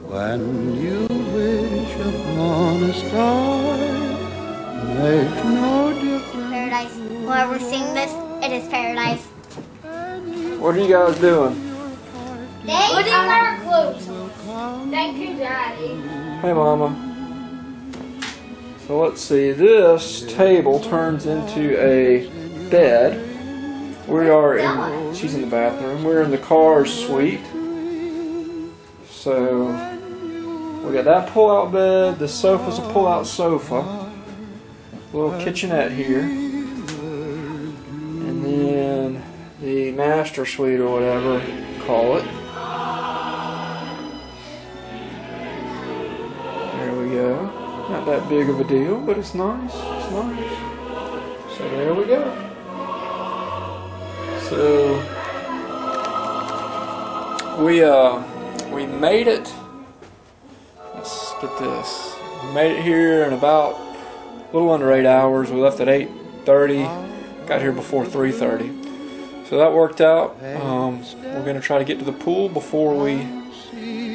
When you wish upon a star, makes no difference. Paradise. Whoever sings this, it is paradise. What are you guys doing? Putting our clothes on. Thank you, Daddy. Hey, Mama. So let's see, this table turns into a bed. We are in, she's in the bathroom, we're in the car's suite. So, we got that pull-out bed, the sofa's a pull-out sofa. Little kitchenette here. And then the master suite or whatever you call it. There we go. Not that big of a deal, but it's nice. It's nice. So there we go. So we made it. Let's get this. We made it here in about a little under 8 hours. We left at 8:30. Got here before 3:30. So that worked out. We're gonna try to get to the pool before we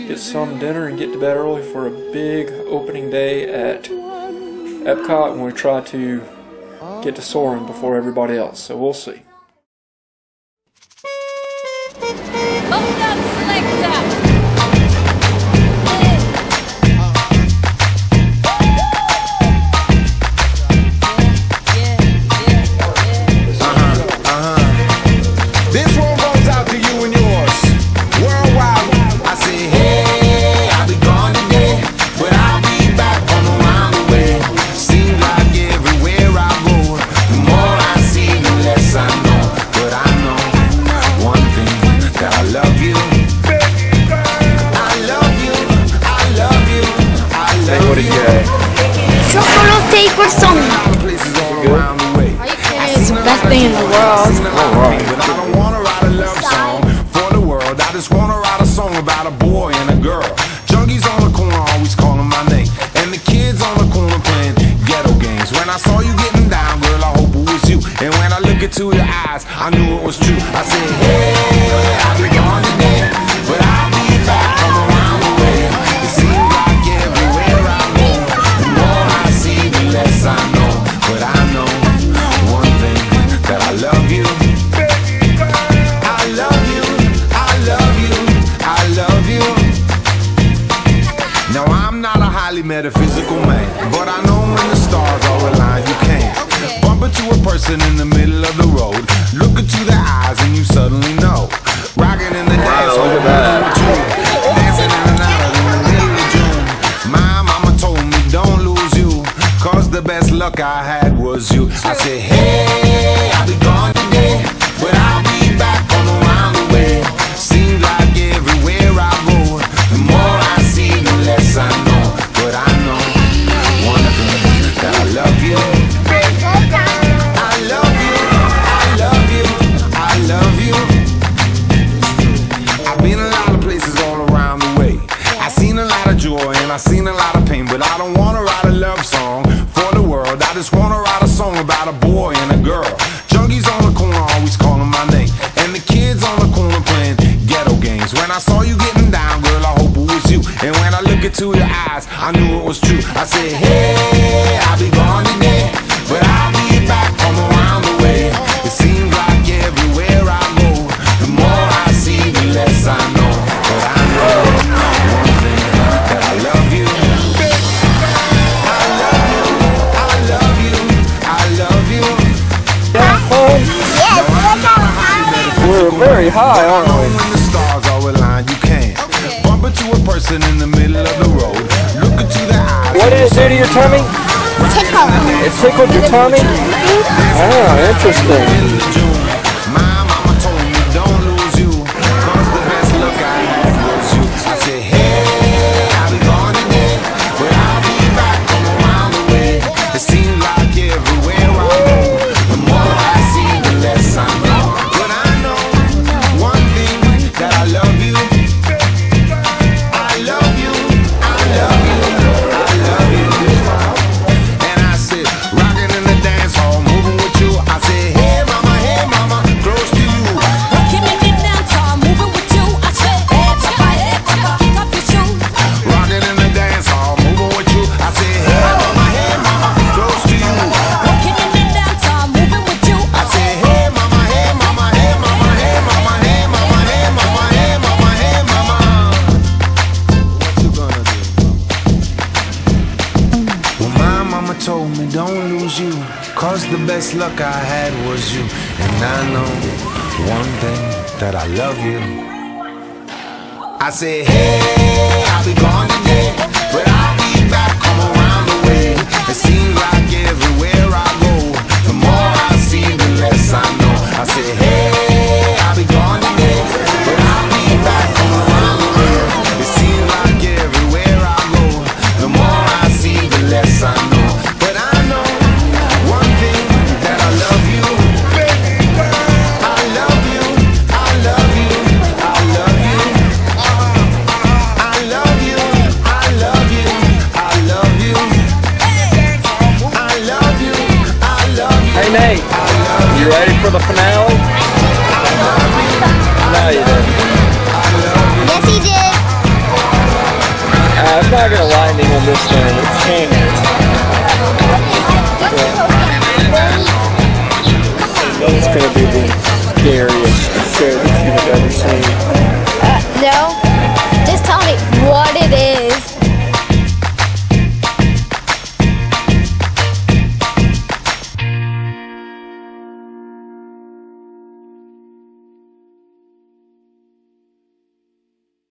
get some dinner and get to bed early for a big opening day at Epcot, and we try to get to Soarin' before everybody else. So we'll see. Hold up, selector. This one goes out to you and yours. Worldwide, I say, hey, I'll be gone today, but I'll be back on around the way. Seems like everywhere I go, the more I see, the less I know. But I know one thing, that I love you. I love you, I love you, I love you. Chocolate croissant. Places all around the way. It's the best thing in the world. But I don't wanna write a love song for the world. I just wanna write a song about a boy and a girl. Junkies on the corner always calling my name, and the kids on the corner playing ghetto games. When I saw you getting down, girl, I hope it was you. And when I look into your eyes, I knew it was true. I said, hey, I'll be gone today, but I'll be back from around the way. It seems like everywhere I go, the more I see, the less I know. But I know one thing, that I love you. I love you, I love you, I love you. Now I'm not a highly metaphysical man, but I know when the stars are aligned, you can't bump into a person in the middle of the road, look into their eyes and you suddenly know. Rocking in the dance hall, dancing in and out in the middle of June. My mama told me don't lose you, cause the best luck I had was you. I said, hey, I'll be gone today, but I'll be back on around the way. Seems like everywhere I go, the more I see, the less I know. But I know one thing, that I love you. I love you, I love you, I love you. I've been a lot of places all around the way. I've seen a lot of joy and I've seen a lot of pain, but I don't wanna write a love song for the world. I just wanna write a song about a boy and a girl. Junkies on the corner always calling my name, and the kids on the corner playing ghetto games. When I saw you getting down, girl, I hope it was you. And when I look into your eyes, I knew it was true. I said, hey, I'll be gone today, but I'll be back from around the way. It seems like everywhere I go, the more I see, the less I know. But I know one thing, that I love you. I love you, I love you, I love you. We're very high, aren't we? When the stars are aligned, you can't bump into a person in the middle of the road, look into their eyes. What did it do to your tummy? Tickle. It tickled your tummy? Oh, interesting. My mama told me don't lose you, cause the best luck I had was you. I said, hey, I'll be gone today, but I'll be back from around the way. It seems like everywhere I go, the more I see, the less I know. But I know one thing, that I love you. I love you, I love you, I love you. And I said, rocking in the dance hall, moving with you. I said, hey mama, hey best luck I had was you. And I know one thing, that I love you. I say, hey, I'll be gone today, but I'll be back, come around the way. It seems like everywhere I go, the more I see, the less I know. I say, hey, I'll be gone today, but I'll be back, come around the way. It seems like everywhere I go, the more I see, the less I know. But I know one thing, that I love you, baby girl. I love you, I love you, I love you. I love you, I love you, I love you. I love you, I love you. Hey Nate, you ready for the finale? No, you didn't. Yes, he did. I'm not gonna lightning on this thing. It's hanging. It's gonna be the scary.